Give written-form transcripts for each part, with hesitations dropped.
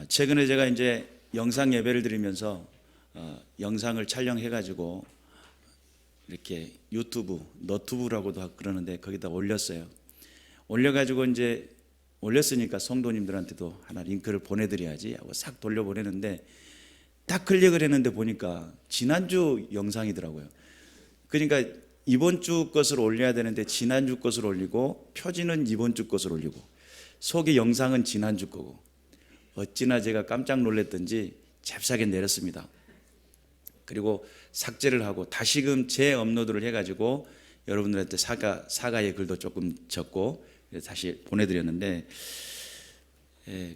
최근에 제가 이제 영상 예배를 드리면서 영상을 촬영해가지고 이렇게 유튜브, 너튜브라고도 그러는데 거기다 올렸어요. 올려가지고 이제 올렸으니까 성도님들한테도 하나 링크를 보내드려야지 하고 싹 돌려보내는데 딱 클릭을 했는데 보니까 지난주 영상이더라고요. 그러니까 이번 주 것을 올려야 되는데 지난주 것을 올리고 표지는 이번 주 것을 올리고 속의 영상은 지난주 거고 어찌나 제가 깜짝 놀랐던지 잽싸게 내렸습니다. 그리고 삭제를 하고 다시금 재업로드를 해가지고 여러분들한테 사과의 글도 조금 적고 다시 보내드렸는데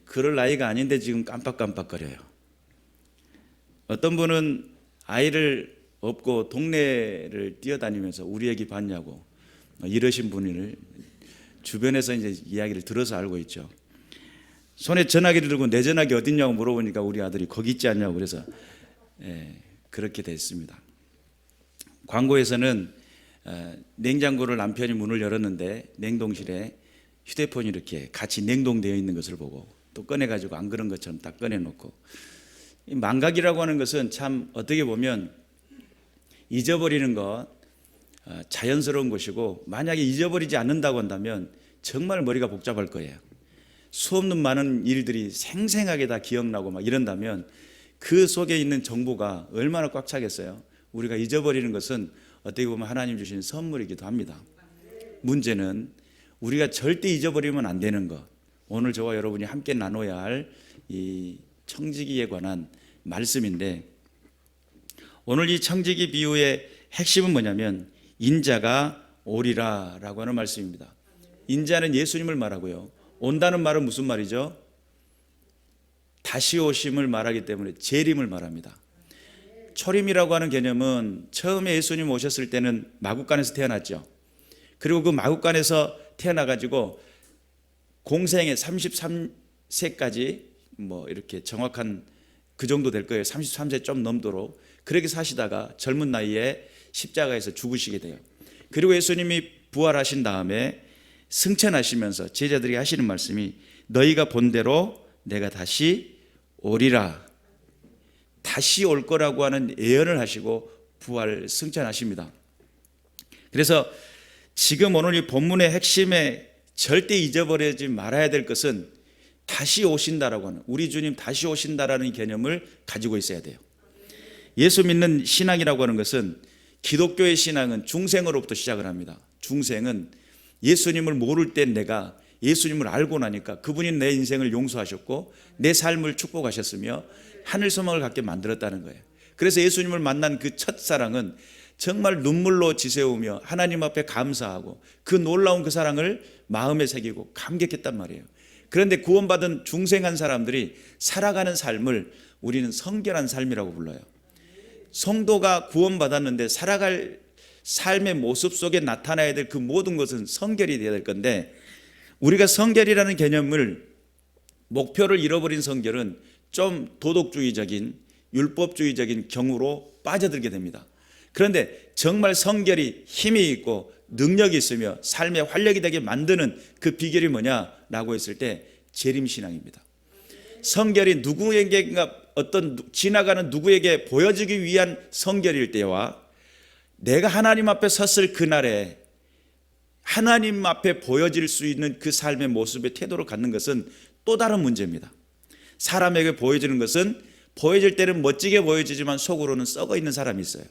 그럴 나이가 아닌데 지금 깜빡깜빡거려요. 어떤 분은 아이를 업고 동네를 뛰어다니면서 우리 애기 봤냐고 이러신 분을 주변에서 이제 이야기를 들어서 알고 있죠. 손에 전화기를 들고 내 전화기 어딨냐고 물어보니까 우리 아들이 거기 있지 않냐고 그래서 그렇게 됐습니다. 광고에서는 냉장고를 남편이 문을 열었는데 냉동실에 휴대폰이 이렇게 같이 냉동되어 있는 것을 보고 또 꺼내가지고 안 그런 것처럼 딱 꺼내놓고 망각이라고 하는 것은 참 어떻게 보면 잊어버리는 것 자연스러운 것이고 만약에 잊어버리지 않는다고 한다면 정말 머리가 복잡할 거예요. 수없는 많은 일들이 생생하게 다 기억나고 막 이런다면 그 속에 있는 정보가 얼마나 꽉 차겠어요. 우리가 잊어버리는 것은 어떻게 보면 하나님 주신 선물이기도 합니다. 문제는 우리가 절대 잊어버리면 안 되는 것, 오늘 저와 여러분이 함께 나눠야 할 이 청지기에 관한 말씀인데 오늘 이 청지기 비유의 핵심은 뭐냐면 인자가 오리라 라고 하는 말씀입니다. 인자는 예수님을 말하고요, 온다는 말은 무슨 말이죠? 다시 오심을 말하기 때문에 재림을 말합니다. 초림이라고 하는 개념은 처음에 예수님 오셨을 때는 마구간에서 태어났죠. 그리고 그 마구간에서 태어나가지고 공생의 33세까지 뭐 이렇게 정확한 그 정도 될 거예요. 33세 좀 넘도록 그렇게 사시다가 젊은 나이에 십자가에서 죽으시게 돼요. 그리고 예수님이 부활하신 다음에 승천하시면서 제자들에게 하시는 말씀이 너희가 본 대로 내가 다시 오리라, 다시 올 거라고 하는 예언을 하시고 부활 승천하십니다. 그래서 지금 오늘 이 본문의 핵심에 절대 잊어버리지 말아야 될 것은 다시 오신다라고 하는, 우리 주님 다시 오신다라는 개념을 가지고 있어야 돼요. 예수 믿는 신앙이라고 하는 것은, 기독교의 신앙은 중생으로부터 시작을 합니다. 중생은 예수님을 모를 때 내가 예수님을 알고 나니까 그분이 내 인생을 용서하셨고 내 삶을 축복하셨으며 하늘 소망을 갖게 만들었다는 거예요. 그래서 예수님을 만난 그 첫사랑은 정말 눈물로 지새우며 하나님 앞에 감사하고 그 놀라운 그 사랑을 마음에 새기고 감격했단 말이에요. 그런데 구원받은 중생한 사람들이 살아가는 삶을 우리는 성결한 삶이라고 불러요. 성도가 구원받았는데 살아갈 삶의 모습 속에 나타나야 될 그 모든 것은 성결이 되어야 될 건데, 우리가 성결이라는 개념을 목표를 잃어버린 성결은 좀 도덕주의적인 율법주의적인 경우로 빠져들게 됩니다. 그런데 정말 성결이 힘이 있고 능력이 있으며 삶의 활력이 되게 만드는 그 비결이 뭐냐라고 했을 때 재림신앙입니다. 성결이 누구에게가 어떤 지나가는 누구에게 보여주기 위한 성결일 때와 내가 하나님 앞에 섰을 그날에 하나님 앞에 보여질 수 있는 그 삶의 모습의 태도를 갖는 것은 또 다른 문제입니다. 사람에게 보여지는 것은 보여질 때는 멋지게 보여지지만 속으로는 썩어 있는 사람이 있어요.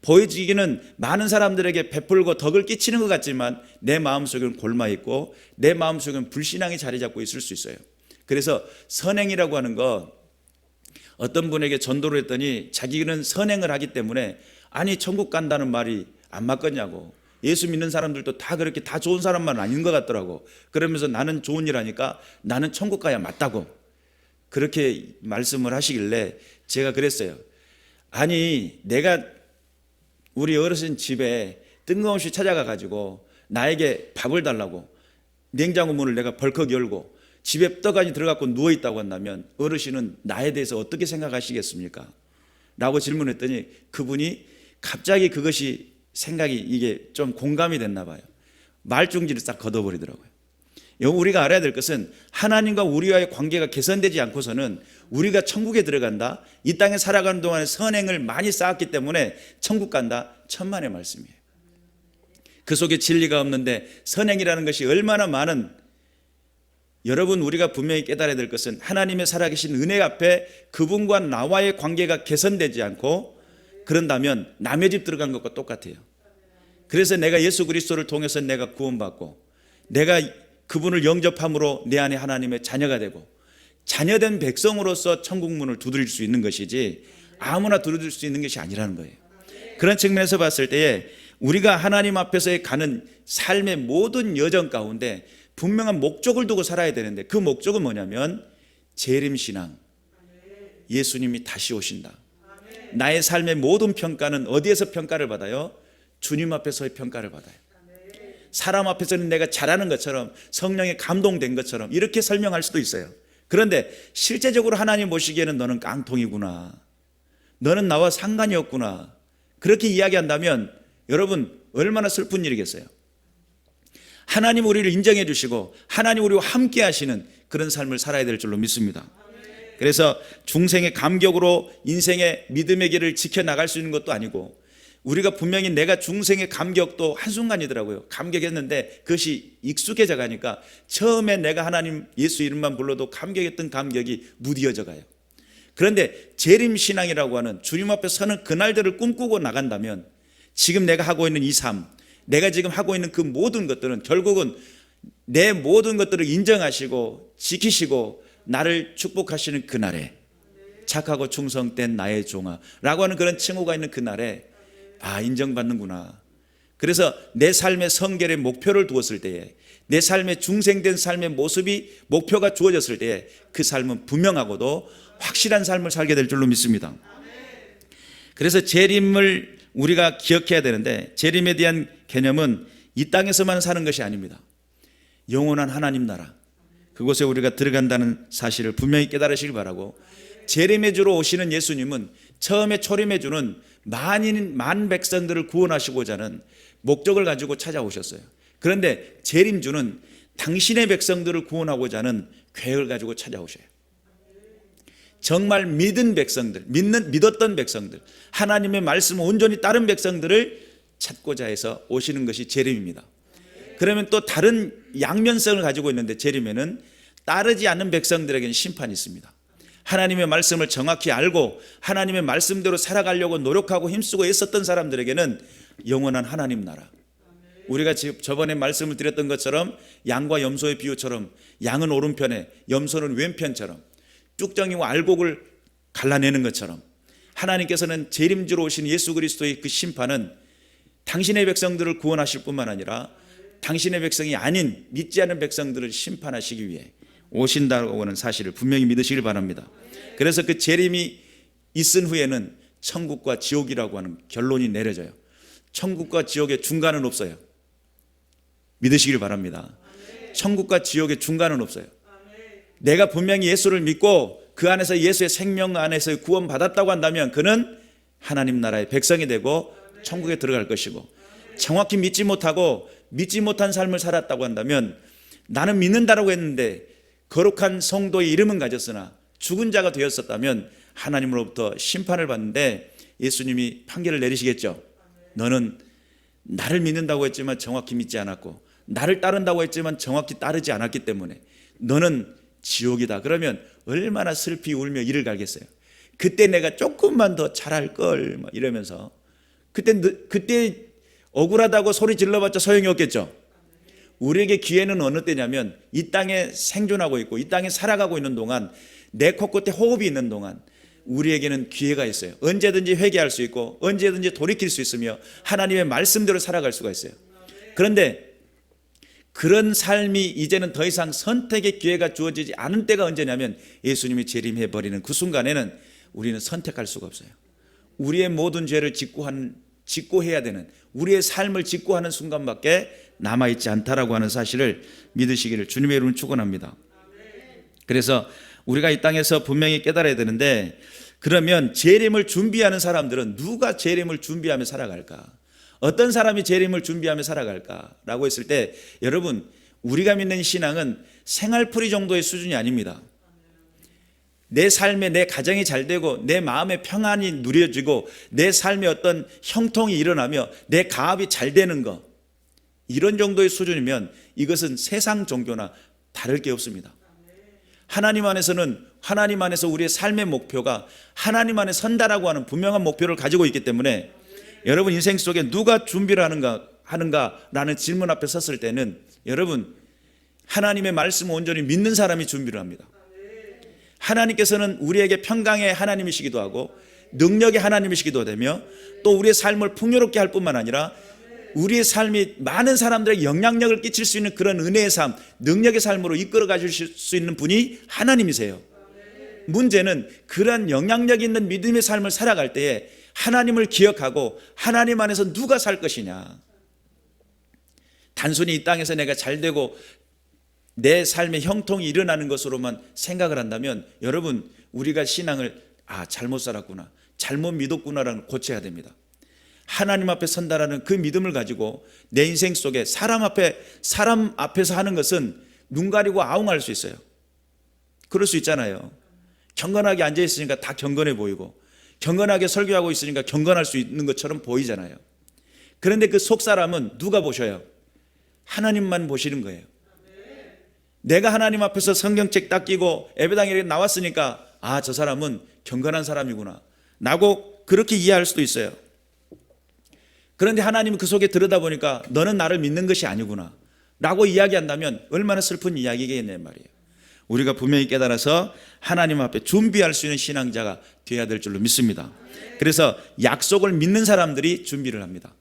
보여지기는 많은 사람들에게 베풀고 덕을 끼치는 것 같지만 내 마음속에는 골마 있고 내 마음속에는 불신앙이 자리 잡고 있을 수 있어요. 그래서 선행이라고 하는 것, 어떤 분에게 전도를 했더니 자기는 선행을 하기 때문에 아니 천국 간다는 말이 안 맞겠냐고, 예수 믿는 사람들도 다 그렇게 다 좋은 사람만 아닌 것 같더라고, 그러면서 나는 좋은 일 하니까 나는 천국 가야 맞다고 그렇게 말씀을 하시길래 제가 그랬어요. 아니 내가 우리 어르신 집에 뜬금없이 찾아가 가지고 나에게 밥을 달라고 냉장고 문을 내가 벌컥 열고 집에 떡하니 들어가고 누워있다고 한다면 어르신은 나에 대해서 어떻게 생각하시겠습니까? 라고 질문했더니 그분이 갑자기 그것이 생각이 이게 좀 공감이 됐나 봐요. 말중지를 싹 걷어버리더라고요. 우리가 알아야 될 것은 하나님과 우리와의 관계가 개선되지 않고서는 우리가 천국에 들어간다, 이 땅에 살아가는 동안에 선행을 많이 쌓았기 때문에 천국 간다, 천만의 말씀이에요. 그 속에 진리가 없는데 선행이라는 것이 얼마나 많은, 여러분 우리가 분명히 깨달아야 될 것은 하나님의 살아계신 은혜 앞에 그분과 나와의 관계가 개선되지 않고 그런다면 남의 집 들어간 것과 똑같아요. 그래서 내가 예수 그리스도를 통해서 내가 구원받고 내가 그분을 영접함으로 내 안에 하나님의 자녀가 되고 자녀된 백성으로서 천국 문을 두드릴 수 있는 것이지 아무나 두드릴 수 있는 것이 아니라는 거예요. 그런 측면에서 봤을 때에 우리가 하나님 앞에서 가는 삶의 모든 여정 가운데 분명한 목적을 두고 살아야 되는데 그 목적은 뭐냐면 재림신앙, 예수님이 다시 오신다. 나의 삶의 모든 평가는 어디에서 평가를 받아요? 주님 앞에서의 평가를 받아요. 사람 앞에서는 내가 잘하는 것처럼 성령에 감동된 것처럼 이렇게 설명할 수도 있어요. 그런데 실제적으로 하나님 보시기에는 너는 깡통이구나, 너는 나와 상관이 없구나, 그렇게 이야기한다면 여러분 얼마나 슬픈 일이겠어요. 하나님 우리를 인정해 주시고 하나님 우리와 함께 하시는 그런 삶을 살아야 될 줄로 믿습니다. 그래서 중생의 감격으로 인생의 믿음의 길을 지켜나갈 수 있는 것도 아니고, 우리가 분명히 내가 중생의 감격도 한순간이더라고요. 감격했는데 그것이 익숙해져 가니까 처음에 내가 하나님 예수 이름만 불러도 감격했던 감격이 무뎌져 가요. 그런데 재림신앙이라고 하는 주님 앞에 서는 그날들을 꿈꾸고 나간다면 지금 내가 하고 있는 이 삶, 내가 지금 하고 있는 그 모든 것들은 결국은 내 모든 것들을 인정하시고 지키시고 나를 축복하시는 그날에 착하고 충성된 나의 종아 라고 하는 그런 칭호가 있는 그날에 인정받는구나. 그래서 내 삶의 성결의 목표를 두었을 때에, 내 삶의 중생된 삶의 모습이 목표가 주어졌을 때에 그 삶은 분명하고도 확실한 삶을 살게 될 줄로 믿습니다. 그래서 재림을 우리가 기억해야 되는데 재림에 대한 개념은 이 땅에서만 사는 것이 아닙니다. 영원한 하나님 나라, 그곳에 우리가 들어간다는 사실을 분명히 깨달으시길 바라고, 재림의 주로 오시는 예수님은 처음에 초림의 주는 만 백성들을 구원하시고자 하는 목적을 가지고 찾아오셨어요. 그런데 재림주는 당신의 백성들을 구원하고자 하는 계획을 가지고 찾아오셔요. 정말 믿은 백성들, 믿었던 백성들, 하나님의 말씀을 온전히 따른 백성들을 찾고자 해서 오시는 것이 재림입니다. 그러면 또 다른 양면성을 가지고 있는데, 재림에는 따르지 않는 백성들에게는 심판이 있습니다. 하나님의 말씀을 정확히 알고 하나님의 말씀대로 살아가려고 노력하고 힘쓰고 애썼던 사람들에게는 영원한 하나님 나라, 우리가 저번에 말씀을 드렸던 것처럼 양과 염소의 비유처럼 양은 오른편에 염소는 왼편처럼 쭉정이와 알곡을 갈라내는 것처럼 하나님께서는 재림주로 오신 예수 그리스도의 그 심판은 당신의 백성들을 구원하실 뿐만 아니라 당신의 백성이 아닌 믿지 않은 백성들을 심판하시기 위해 오신다고 하는 사실을 분명히 믿으시길 바랍니다. 그래서 그 재림이 있은 후에는 천국과 지옥이라고 하는 결론이 내려져요. 천국과 지옥의 중간은 없어요. 믿으시길 바랍니다. 천국과 지옥의 중간은 없어요. 내가 분명히 예수를 믿고 그 안에서 예수의 생명 안에서 구원받았다고 한다면 그는 하나님 나라의 백성이 되고 천국에 들어갈 것이고, 정확히 믿지 못하고 믿지 못한 삶을 살았다고 한다면, 나는 믿는다라고 했는데 거룩한 성도의 이름은 가졌으나 죽은 자가 되었었다면 하나님으로부터 심판을 받는데 예수님이 판결을 내리시겠죠. 너는 나를 믿는다고 했지만 정확히 믿지 않았고, 나를 따른다고 했지만 정확히 따르지 않았기 때문에 너는 지옥이다. 그러면 얼마나 슬피 울며 이를 갈겠어요. 그때 내가 조금만 더 잘할 걸 이러면서 그때 억울하다고 소리 질러봤자 소용이 없겠죠. 우리에게 기회는 어느 때냐면 이 땅에 생존하고 있고 이 땅에 살아가고 있는 동안, 내 코끝에 호흡이 있는 동안 우리에게는 기회가 있어요. 언제든지 회개할 수 있고 언제든지 돌이킬 수 있으며 하나님의 말씀대로 살아갈 수가 있어요. 그런데 그런 삶이 이제는 더 이상 선택의 기회가 주어지지 않은 때가 언제냐면 예수님이 재림해버리는 그 순간에는 우리는 선택할 수가 없어요. 우리의 모든 죄를 직고해야 되는, 우리의 삶을 직고하는 순간밖에 남아있지 않다라고 하는 사실을 믿으시기를 주님의 이름으로 축원합니다. 그래서 우리가 이 땅에서 분명히 깨달아야 되는데, 그러면 재림을 준비하는 사람들은 누가 재림을 준비하며 살아갈까? 어떤 사람이 재림을 준비하며 살아갈까라고 했을 때, 여러분 우리가 믿는 신앙은 생활풀이 정도의 수준이 아닙니다. 내 삶에 내 가정이 잘 되고 내 마음의 평안이 누려지고 내 삶에 어떤 형통이 일어나며 내 가업이 잘 되는 것, 이런 정도의 수준이면 이것은 세상 종교나 다를 게 없습니다. 하나님 안에서 우리의 삶의 목표가 하나님 안에 선다라고 하는 분명한 목표를 가지고 있기 때문에 여러분 인생 속에 누가 준비를 하는가라는 질문 앞에 섰을 때는 여러분 하나님의 말씀을 온전히 믿는 사람이 준비를 합니다. 하나님께서는 우리에게 평강의 하나님이시기도 하고 능력의 하나님이시기도 되며 또 우리의 삶을 풍요롭게 할 뿐만 아니라 우리의 삶이 많은 사람들에게 영향력을 끼칠 수 있는 그런 은혜의 삶, 능력의 삶으로 이끌어 가실 수 있는 분이 하나님이세요. 문제는 그런 영향력 있는 믿음의 삶을 살아갈 때에 하나님을 기억하고 하나님 안에서 누가 살 것이냐. 단순히 이 땅에서 내가 잘 되고 내 삶의 형통이 일어나는 것으로만 생각을 한다면 여러분 우리가 신앙을 잘못 살았구나, 잘못 믿었구나라는 고쳐야 됩니다. 하나님 앞에 선다라는 그 믿음을 가지고 내 인생 속에 사람 앞에서 하는 것은 눈 가리고 아웅할 수 있어요. 그럴 수 있잖아요. 경건하게 앉아 있으니까 다 경건해 보이고 경건하게 설교하고 있으니까 경건할 수 있는 것처럼 보이잖아요. 그런데 그 속 사람은 누가 보셔요? 하나님만 보시는 거예요. 내가 하나님 앞에서 성경책 딱 끼고 예배당에 나왔으니까 저 사람은 경건한 사람이구나 라고 그렇게 이해할 수도 있어요. 그런데 하나님은 그 속에 들여다보니까 너는 나를 믿는 것이 아니구나 라고 이야기한다면 얼마나 슬픈 이야기겠냐 말이에요. 우리가 분명히 깨달아서 하나님 앞에 준비할 수 있는 신앙자가 되어야 될 줄로 믿습니다. 그래서 약속을 믿는 사람들이 준비를 합니다.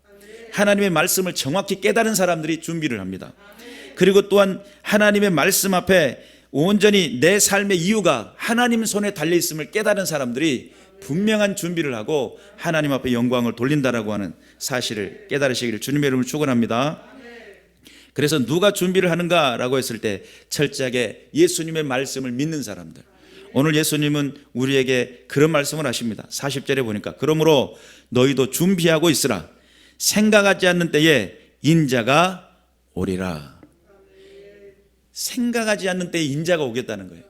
하나님의 말씀을 정확히 깨달은 사람들이 준비를 합니다. 그리고 또한 하나님의 말씀 앞에 온전히 내 삶의 이유가 하나님 손에 달려있음을 깨달은 사람들이 분명한 준비를 하고 하나님 앞에 영광을 돌린다라고 하는 사실을 깨달으시기를 주님의 이름으로 축원합니다. 그래서 누가 준비를 하는가라고 했을 때 철저하게 예수님의 말씀을 믿는 사람들. 오늘 예수님은 우리에게 그런 말씀을 하십니다. 40절에 보니까 그러므로 너희도 준비하고 있으라. 생각하지 않는 때에 인자가 오리라. 생각하지 않는 때에 인자가 오겠다는 거예요.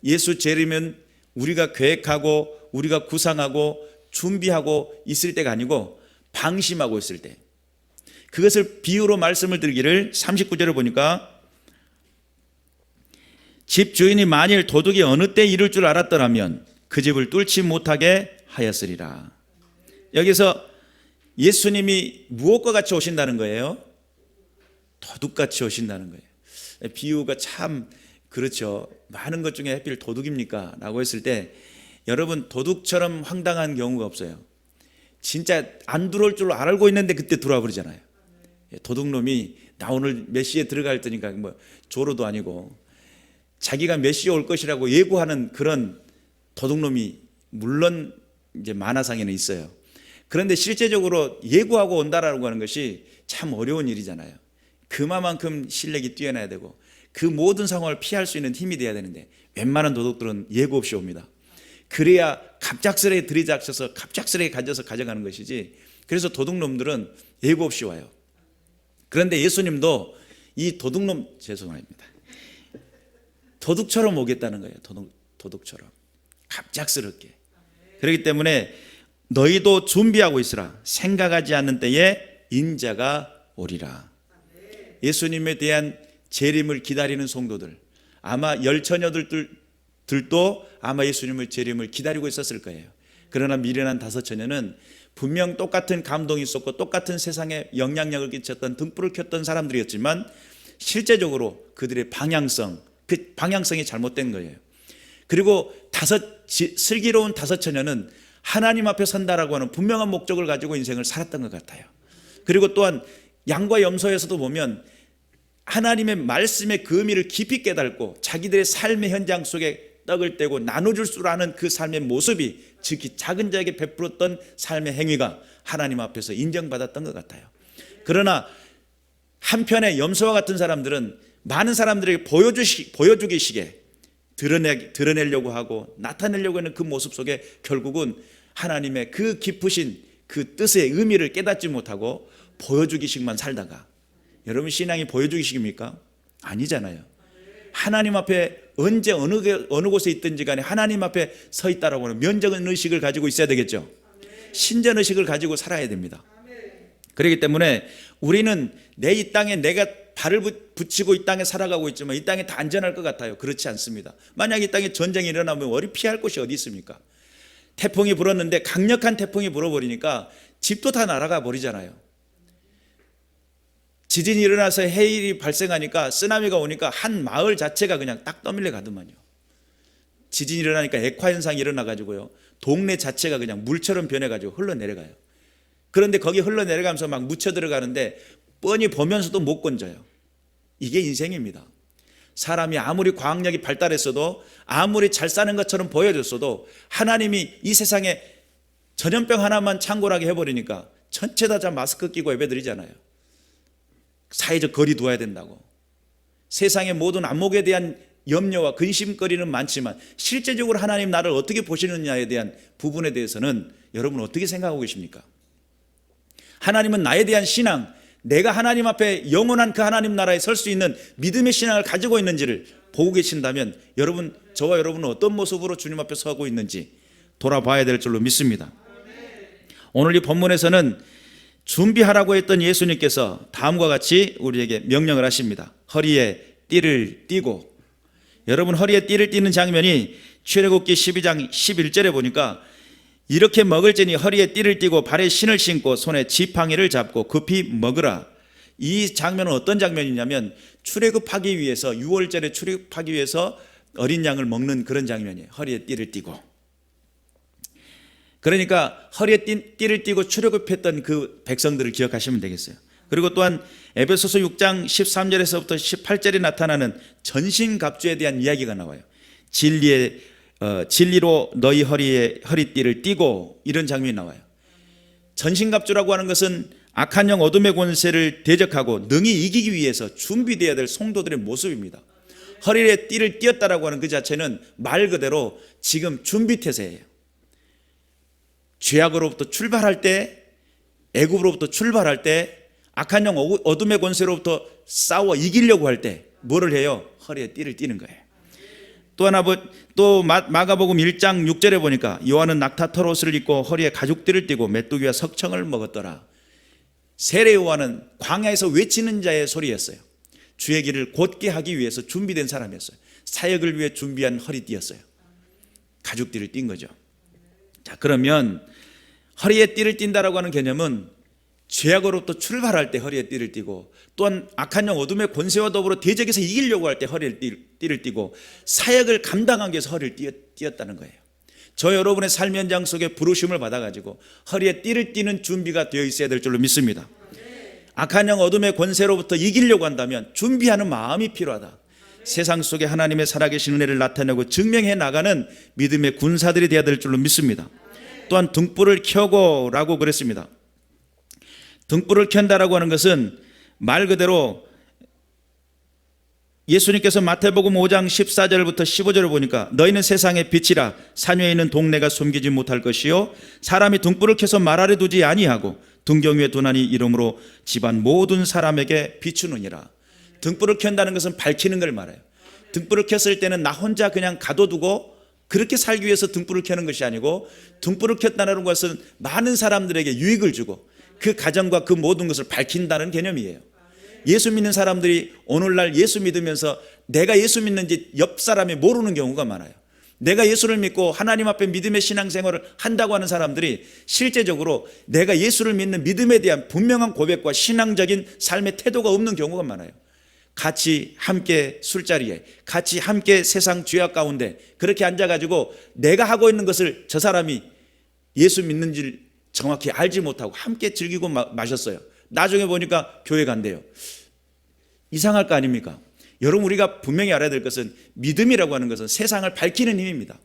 예수 재림은 우리가 계획하고 우리가 구상하고 준비하고 있을 때가 아니고 방심하고 있을 때, 그것을 비유로 말씀을 드리기를 39절에 보니까 집 주인이 만일 도둑이 어느 때 이룰 줄 알았더라면 그 집을 뚫지 못하게 하였으리라. 여기서 예수님이 무엇과 같이 오신다는 거예요? 도둑같이 오신다는 거예요. 비유가 참 그렇죠. 많은 것 중에 하필 도둑입니까? 라고 했을 때 여러분 도둑처럼 황당한 경우가 없어요. 진짜 안 들어올 줄 알고 있는데 그때 들어와 버리잖아요. 도둑놈이 나 오늘 몇 시에 들어갈 테니까 뭐 조로도 아니고 자기가 몇 시에 올 것이라고 예고하는 그런 도둑놈이 물론 이제 만화상에는 있어요. 그런데 실제적으로 예고하고 온다라고 하는 것이 참 어려운 일이잖아요. 그만큼 실력이 뛰어나야 되고 그 모든 상황을 피할 수 있는 힘이 돼야 되는데 웬만한 도둑들은 예고 없이 옵니다. 그래야 갑작스레 들이닥쳐서 갑작스레 가져가는 것이지. 그래서 도둑놈들은 예고 없이 와요. 그런데 예수님도 이 도둑놈, 죄송합니다, 도둑처럼 오겠다는 거예요. 도둑처럼 갑작스럽게. 그렇기 때문에 너희도 준비하고 있으라. 생각하지 않는 때에 인자가 오리라. 예수님에 대한 재림을 기다리는 성도들, 아마 열처녀들도 아마 예수님의 재림을 기다리고 있었을 거예요. 그러나 미련한 다섯 처녀는 분명 똑같은 감동이 있었고 똑같은 세상에 영향력을 끼쳤던 등불을 켰던 사람들이었지만 실제적으로 그들의 그 방향성이 잘못된 거예요. 그리고 슬기로운 다섯 처녀는 하나님 앞에 선다라고 하는 분명한 목적을 가지고 인생을 살았던 것 같아요. 그리고 또한 양과 염소에서도 보면 하나님의 말씀의 그 의미를 깊이 깨닫고 자기들의 삶의 현장 속에 떡을 떼고 나눠줄 줄 아는 그 삶의 모습이, 특히 작은 자에게 베풀었던 삶의 행위가 하나님 앞에서 인정받았던 것 같아요. 그러나 한편에 염소와 같은 사람들은 많은 사람들에게 보여주기식에 드러내려고 하고 나타내려고 하는 그 모습 속에 결국은 하나님의 그 깊으신 그 뜻의 의미를 깨닫지 못하고 보여주기식만 살다가, 여러분 신앙이 보여주기식입니까? 아니잖아요. 하나님 앞에 언제 어느 곳에 있든지 간에 하나님 앞에 서 있다라고 하는 면적인 의식을 가지고 있어야 되겠죠. 신전 의식을 가지고 살아야 됩니다. 그렇기 때문에 우리는 내 이 땅에 내가 발을 붙이고 이 땅에 살아가고 있지만 이 땅에 다 안전할 것 같아요. 그렇지 않습니다. 만약 이 땅에 전쟁이 일어나면 어디 피할 곳이 어디 있습니까? 태풍이 불었는데 강력한 태풍이 불어버리니까 집도 다 날아가 버리잖아요. 지진이 일어나서 해일이 발생하니까 쓰나미가 오니까 한 마을 자체가 그냥 딱 떠밀려 가더만요. 지진이 일어나니까 액화 현상이 일어나가지고요, 동네 자체가 그냥 물처럼 변해가지고 흘러내려가요. 그런데 거기 흘러내려가면서 막 묻혀 들어가는데 뻔히 보면서도 못 건져요. 이게 인생입니다. 사람이 아무리 과학력이 발달했어도 아무리 잘 사는 것처럼 보여줬어도 하나님이 이 세상에 전염병 하나만 창궐하게 해버리니까 전체 다 마스크 끼고 예배드리잖아요. 사회적 거리 두어야 된다고. 세상의 모든 안목에 대한 염려와 근심거리는 많지만 실제적으로 하나님 나를 어떻게 보시느냐에 대한 부분에 대해서는 여러분 어떻게 생각하고 계십니까? 하나님은 나에 대한 신앙, 내가 하나님 앞에 영원한 그 하나님 나라에 설 수 있는 믿음의 신앙을 가지고 있는지를 보고 계신다면 여러분, 저와 여러분은 어떤 모습으로 주님 앞에 서고 있는지 돌아봐야 될 줄로 믿습니다. 오늘 이 본문에서는 준비하라고 했던 예수님께서 다음과 같이 우리에게 명령을 하십니다. 허리에 띠를 띠고. 여러분, 허리에 띠를 띠는 장면이 출애굽기 12장 11절에 보니까 이렇게 먹을지니 허리에 띠를 띠고 발에 신을 신고 손에 지팡이를 잡고 급히 먹으라. 이 장면은 어떤 장면이냐면 출애굽하기 위해서, 6월절에 출애굽하기 위해서 어린 양을 먹는 그런 장면이에요. 허리에 띠를 띠고. 그러니까 허리에 띠를 띠고 출애굽했던 그 백성들을 기억하시면 되겠어요. 그리고 또한 에베소서 6장 13절에서부터 18절에 나타나는 전신갑주에 대한 이야기가 나와요. 진리로 너희 허리에 허리띠를 띠고, 이런 장면이 나와요. 전신갑주라고 하는 것은 악한 영 어둠의 권세를 대적하고 능히 이기기 위해서 준비되어야 될 성도들의 모습입니다. 허리에 띠를 띄었다라고 하는 그 자체는 말 그대로 지금 준비태세예요. 죄악으로부터 출발할 때, 애굽으로부터 출발할 때, 악한 영 어둠의 권세로부터 싸워 이기려고 할 때 뭐를 해요? 허리에 띠를 띠는 거예요. 또 하나, 또 마가복음 1장 6절에 보니까 요한은 낙타 털옷을 입고 허리에 가죽띠를 띠고 메뚜기와 석청을 먹었더라. 세례 요한은 광야에서 외치는 자의 소리였어요. 주의 길을 곧게 하기 위해서 준비된 사람이었어요. 사역을 위해 준비한 허리띠였어요. 가죽띠를 띈 거죠. 자, 그러면 허리에 띠를 띈다라고 하는 개념은 죄악으로부터 출발할 때 허리에 띠를 띠고, 또한 악한 영 어둠의 권세와 더불어 대적에서 이기려고 할 때 허리에 띠를 띠고, 사역을 감당하기 위해서 허리를 띄었다는 거예요. 저 여러분의 삶의 현장 속에 부르심을 받아가지고 허리에 띠를 띠는 준비가 되어 있어야 될 줄로 믿습니다. 악한 영 어둠의 권세로부터 이기려고 한다면 준비하는 마음이 필요하다. 세상 속에 하나님의 살아계신 은혜를 나타내고 증명해 나가는 믿음의 군사들이 되어야 될 줄로 믿습니다. 또한 등불을 켜고 라고 그랬습니다. 등불을 켠다라고 하는 것은 말 그대로 예수님께서 마태복음 5장 14절부터 15절을 보니까 너희는 세상의 빛이라. 산 위에 있는 동네가 숨기지 못할 것이요 사람이 등불을 켜서 말 아래 두지 아니하고 등경 위에 두나니 이름으로 집안 모든 사람에게 비추느니라. 등불을 켠다는 것은 밝히는 걸 말해요. 등불을 켰을 때는 나 혼자 그냥 가둬두고 그렇게 살기 위해서 등불을 켜는 것이 아니고, 등불을 켰다는 것은 많은 사람들에게 유익을 주고 그 가정과 그 모든 것을 밝힌다는 개념이에요. 예수 믿는 사람들이 오늘날 예수 믿으면서 내가 예수 믿는지 옆 사람이 모르는 경우가 많아요. 내가 예수를 믿고 하나님 앞에 믿음의 신앙생활을 한다고 하는 사람들이 실제적으로 내가 예수를 믿는 믿음에 대한 분명한 고백과 신앙적인 삶의 태도가 없는 경우가 많아요. 같이 함께 술자리에, 같이 함께 세상 죄악 가운데 그렇게 앉아가지고 내가 하고 있는 것을 저 사람이 예수 믿는지를 정확히 알지 못하고 함께 즐기고 마셨어요. 나중에 보니까 교회 간대요. 이상할 거 아닙니까? 여러분, 우리가 분명히 알아야 될 것은 믿음이라고 하는 것은 세상을 밝히는 힘입니다.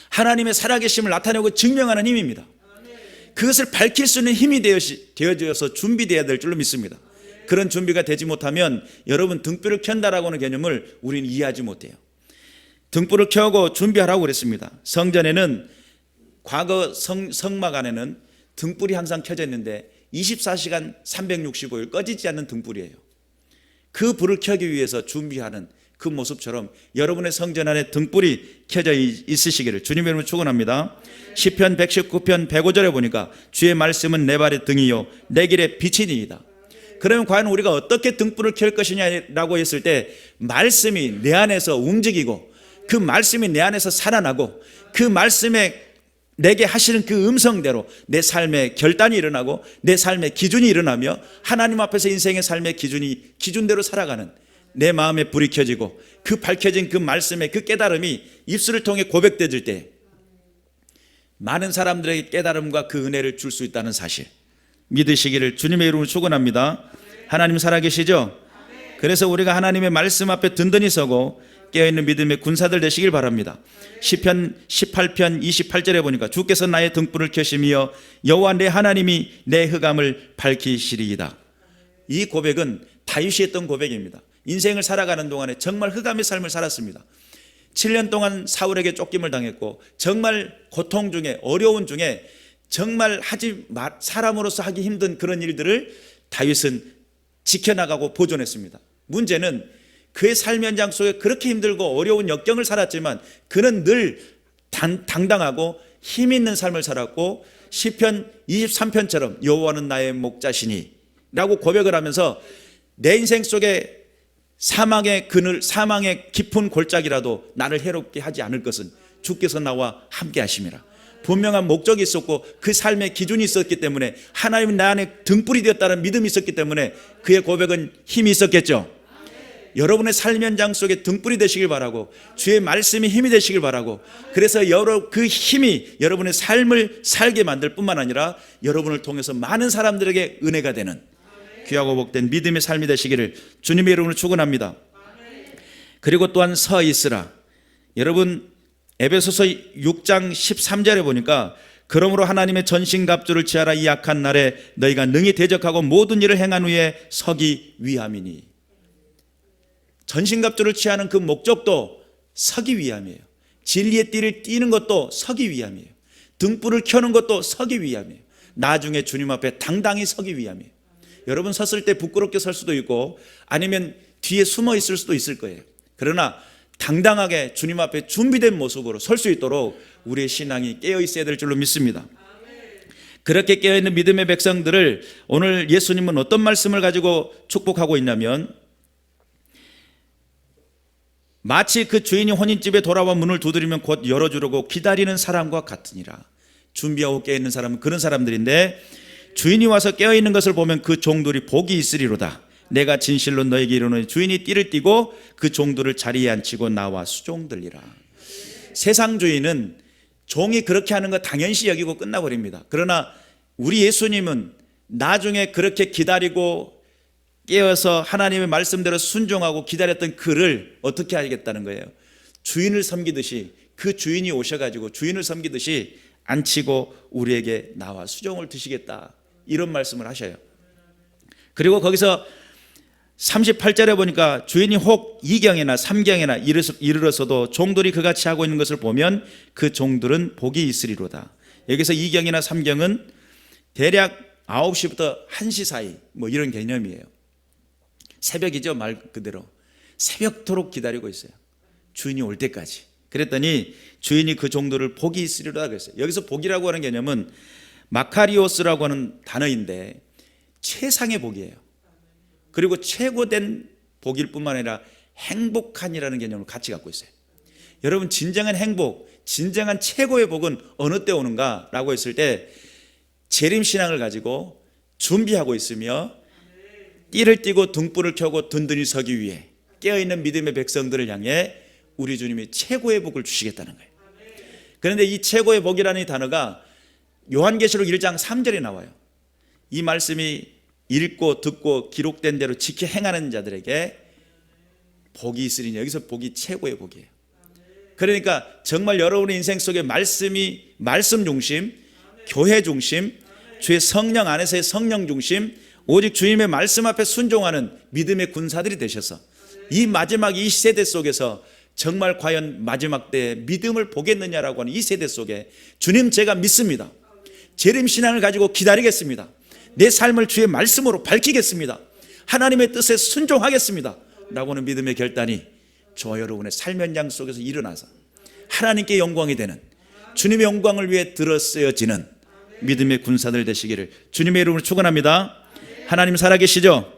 하나님의 살아계심을 나타내고 증명하는 힘입니다. 그것을 밝힐 수 있는 힘이 되어져서 준비되어야 될 줄로 믿습니다. 그런 준비가 되지 못하면 여러분, 등불을 켠다라고 하는 개념을 우리는 이해하지 못해요. 등불을 켜고 준비하라고 그랬습니다. 성전에는, 과거 성막 안에는 등불이 항상 켜져 있는데 24시간 365일 꺼지지 않는 등불이에요. 그 불을 켜기 위해서 준비하는 그 모습처럼 여러분의 성전 안에 등불이 켜져 있으시기를 주님의 이름으로 축원합니다. 시편 119편 105절에 보니까 주의 말씀은 내 발의 등이요 내 길의 빛이니이다. 그러면 과연 우리가 어떻게 등불을 켤 것이냐라고 했을 때 말씀이 내 안에서 움직이고 그 말씀이 내 안에서 살아나고 그 말씀에 내게 하시는 그 음성대로 내 삶의 결단이 일어나고 내 삶의 기준이 일어나며 하나님 앞에서 인생의 삶의 기준대로 살아가는 내 마음에 불이 켜지고 그 밝혀진 그 말씀의 그 깨달음이 입술을 통해 고백되질 때 많은 사람들에게 깨달음과 그 은혜를 줄 수 있다는 사실 믿으시기를 주님의 이름으로 축원합니다. 하나님 살아계시죠? 그래서 우리가 하나님의 말씀 앞에 든든히 서고 깨어있는 믿음의 군사들 되시길 바랍니다. 시편 18편 28절에 보니까 주께서 나의 등불을 켜시며 여호와 내 하나님이 내 흑암을 밝히시리이다. 이 고백은 다윗이 했던 고백입니다. 인생을 살아가는 동안에 정말 흑암의 삶을 살았습니다. 7년 동안 사울에게 쫓김을 당했고 정말 고통 중에 어려운 중에 정말 사람으로서 하기 힘든 그런 일들을 다윗은 지켜나가고 보존했습니다. 문제는 그의 삶 현장 속에 그렇게 힘들고 어려운 역경을 살았지만 그는 늘 당당하고 힘 있는 삶을 살았고 시편 23편처럼 여호와는 나의 목자시니 라고 고백을 하면서 내 인생 속에 사망의 그늘, 사망의 깊은 골짜기라도 나를 해롭게 하지 않을 것은 주께서 나와 함께 하심이라. 분명한 목적이 있었고 그 삶의 기준이 있었기 때문에 하나님은 내 안에 등불이 되었다는 믿음이 있었기 때문에 그의 고백은 힘이 있었겠죠. 여러분의 삶 현장 속에 등불이 되시길 바라고 주의 말씀이 힘이 되시길 바라고 그래서 그 힘이 여러분의 삶을 살게 만들 뿐만 아니라 여러분을 통해서 많은 사람들에게 은혜가 되는 귀하고 복된 믿음의 삶이 되시기를 주님의 이름으로 축원합니다. 그리고 또한 서 있으라. 여러분 에베소서 6장 13절에 보니까 그러므로 하나님의 전신갑주를 취하라. 이 약한 날에 너희가 능히 대적하고 모든 일을 행한 후에 서기 위함이니. 전신갑주를 취하는 그 목적도 서기 위함이에요. 진리의 띠를 띠는 것도 서기 위함이에요. 등불을 켜는 것도 서기 위함이에요. 나중에 주님 앞에 당당히 서기 위함이에요. 여러분 섰을 때 부끄럽게 설 수도 있고 아니면 뒤에 숨어 있을 수도 있을 거예요. 그러나 당당하게 주님 앞에 준비된 모습으로 설 수 있도록 우리의 신앙이 깨어 있어야 될 줄로 믿습니다. 그렇게 깨어있는 믿음의 백성들을 오늘 예수님은 어떤 말씀을 가지고 축복하고 있냐면 마치 그 주인이 혼인집에 돌아와 문을 두드리면 곧 열어주려고 기다리는 사람과 같으니라. 준비하고 깨어있는 사람은 그런 사람들인데 주인이 와서 깨어있는 것을 보면 그 종들이 복이 있으리로다. 내가 진실로 너에게 이르노니 주인이 띠를 띠고 그 종들을 자리에 앉히고 나와 수종들리라. 세상 주인은 종이 그렇게 하는 거 당연시 여기고 끝나버립니다. 그러나 우리 예수님은 나중에 그렇게 기다리고 깨어서 하나님의 말씀대로 순종하고 기다렸던 그를 어떻게 하겠다는 거예요? 주인을 섬기듯이 그 주인이 오셔가지고 주인을 섬기듯이 앉히고 우리에게 나와 수종을 드시겠다 이런 말씀을 하셔요. 그리고 거기서 38절에 보니까 주인이 혹 2경이나 3경이나 이르러서도 종들이 그같이 하고 있는 것을 보면 그 종들은 복이 있으리로다. 여기서 2경이나 3경은 대략 9시부터 1시 사이 뭐 이런 개념이에요. 새벽이죠. 말 그대로 새벽토록 기다리고 있어요. 주인이 올 때까지. 그랬더니 주인이 그 종들을 복이 있으리로다 그랬어요. 여기서 복이라고 하는 개념은 마카리오스라고 하는 단어인데 최상의 복이에요. 그리고 최고된 복일 뿐만 아니라 행복한이라는 개념을 같이 갖고 있어요. 여러분 진정한 행복, 진정한 최고의 복은 어느 때 오는가라고 했을 때 재림신앙을 가지고 준비하고 있으며 띠를 띠고 등불을 켜고 든든히 서기 위해 깨어있는 믿음의 백성들을 향해 우리 주님이 최고의 복을 주시겠다는 거예요. 그런데 이 최고의 복이라는 이 단어가 요한계시록 1장 3절에 나와요. 이 말씀이 읽고 듣고 기록된 대로 지켜 행하는 자들에게 복이 있으리니 여기서 복이 최고의 복이에요. 그러니까 정말 여러분의 인생 속에 말씀이 말씀 중심, 교회 중심, 주의 성령 안에서의 성령 중심, 오직 주님의 말씀 앞에 순종하는 믿음의 군사들이 되셔서 이 마지막 이 세대 속에서 정말 과연 마지막 때에 믿음을 보겠느냐라고 하는 이 세대 속에 주님 제가 믿습니다. 재림신앙을 가지고 기다리겠습니다. 내 삶을 주의 말씀으로 밝히겠습니다. 하나님의 뜻에 순종하겠습니다 라고는 믿음의 결단이 저와 여러분의 삶 현장 속에서 일어나서 하나님께 영광이 되는, 주님의 영광을 위해 들어쓰여지는 믿음의 군사들 되시기를 주님의 이름으로 축원합니다. 하나님 살아계시죠?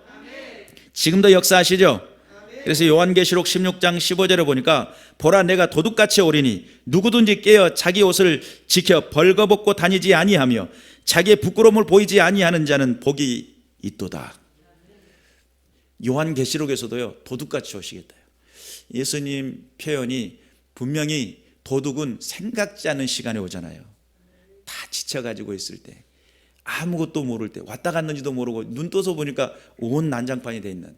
지금도 역사하시죠? 그래서 요한계시록 16장 15절에 보니까 보라 내가 도둑같이 오리니 누구든지 깨어 자기 옷을 지켜 벌거벗고 다니지 아니하며 자기의 부끄러움을 보이지 아니하는 자는 복이 있도다. 요한계시록에서도요 도둑같이 오시겠다. 예수님 표현이 분명히 도둑은 생각지 않은 시간에 오잖아요. 다 지쳐가지고 있을 때, 아무것도 모를 때, 왔다 갔는지도 모르고 눈 떠서 보니까 온 난장판이 돼 있는.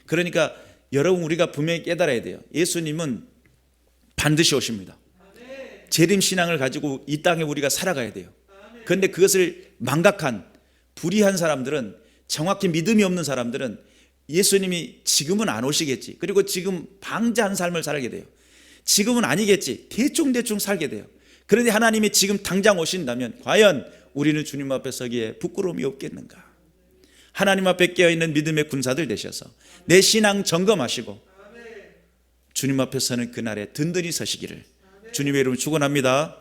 그러니까 여러분 우리가 분명히 깨달아야 돼요. 예수님은 반드시 오십니다. 재림신앙을 가지고 이 땅에 우리가 살아가야 돼요. 그런데 그것을 망각한 불의한 사람들은, 정확히 믿음이 없는 사람들은 예수님이 지금은 안 오시겠지, 그리고 지금 방자한 삶을 살게 돼요. 지금은 아니겠지, 대충 살게 돼요. 그런데 하나님이 지금 당장 오신다면 과연 우리는 주님 앞에 서기에 부끄러움이 없겠는가? 하나님 앞에 깨어있는 믿음의 군사들 되셔서 내 신앙 점검하시고 주님 앞에 서는 그날에 든든히 서시기를 주님의 이름으로 축원합니다.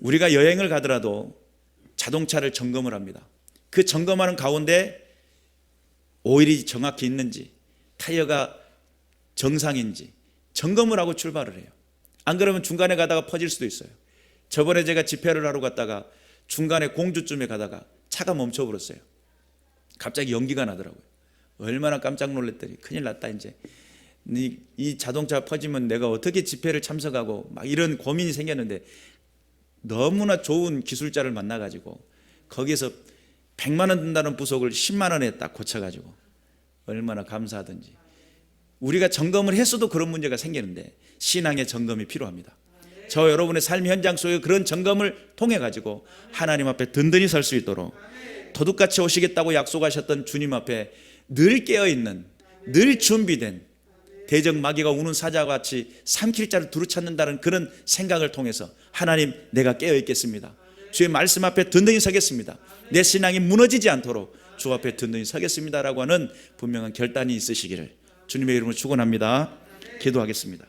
우리가 여행을 가더라도 자동차를 점검을 합니다. 그 점검하는 가운데 오일이 정확히 있는지, 타이어가 정상인지 점검을 하고 출발을 해요. 안 그러면 중간에 가다가 퍼질 수도 있어요. 저번에 제가 집회를 하러 갔다가 중간에 공주쯤에 가다가 차가 멈춰버렸어요. 갑자기 연기가 나더라고요. 얼마나 깜짝 놀랐더니 큰일 났다. 이제 이 자동차 퍼지면 내가 어떻게 집회를 참석하고 막 이런 고민이 생겼는데, 너무나 좋은 기술자를 만나가지고 거기에서 100만 원 든다는 부속을 10만 원에 딱 고쳐가지고 얼마나 감사하든지. 우리가 점검을 했어도 그런 문제가 생기는데 신앙의 점검이 필요합니다. 저 여러분의 삶 현장 속에 그런 점검을 통해 가지고 하나님 앞에 든든히 설 수 있도록 도둑같이 오시겠다고 약속하셨던 주님 앞에 늘 깨어있는, 늘 준비된, 대적 마귀가 우는 사자와 같이 삼킬 자를 두루 찾는다는 그런 생각을 통해서 하나님 내가 깨어있겠습니다, 주의 말씀 앞에 든든히 서겠습니다, 내 신앙이 무너지지 않도록 주 앞에 든든히 서겠습니다라고 하는 분명한 결단이 있으시기를 주님의 이름으로 축원합니다. 기도하겠습니다.